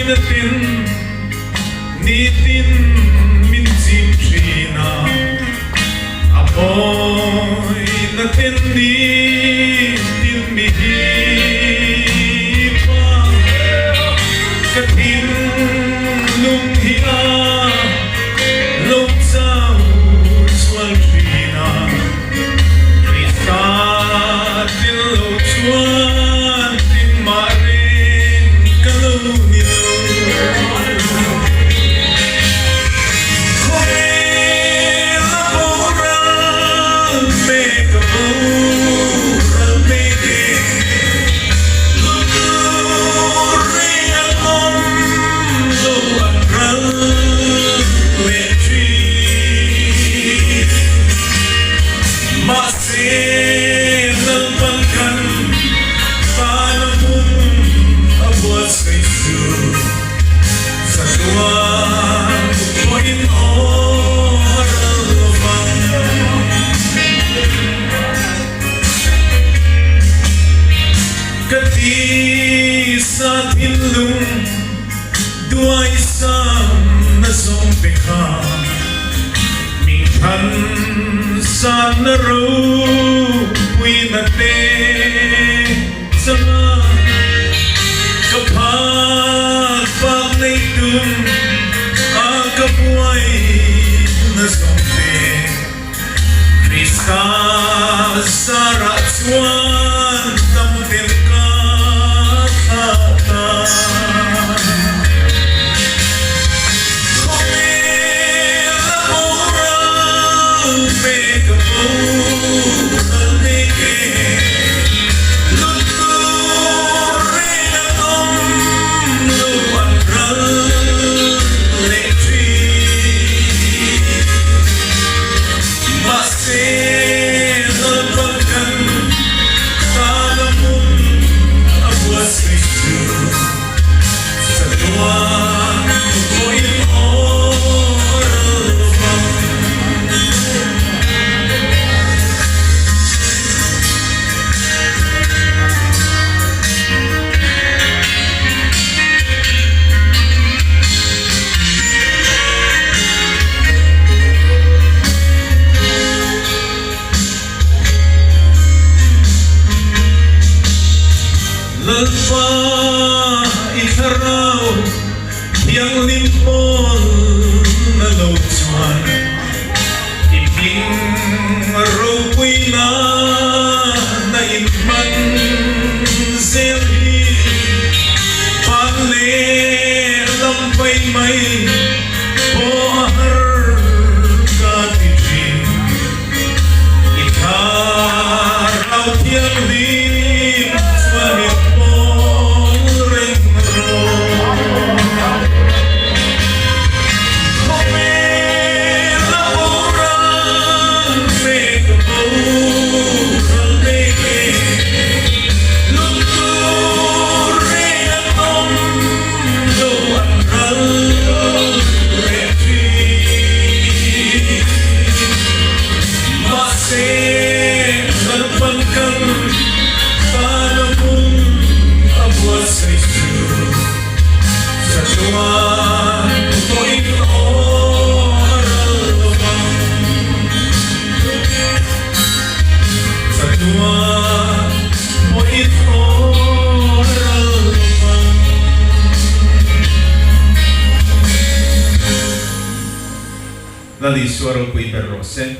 natin nitin minsim China apoy natin nitin mihipa katin lunghia lông sao xuân China Krista tin lông xuân tin marin kalunio sa tinlung dua isang nasompeka minghan sa naro puinate sama kapag pagnaitum agapuay nasompe Krista sa ratsuan tamtin ka Lalpa ikaraw yang limpol na lotsuan Ibing maropoy na nainman zelhi Pale lampay may pohar katijin Ikaraw yang limpol Lali suaro qui per rosse.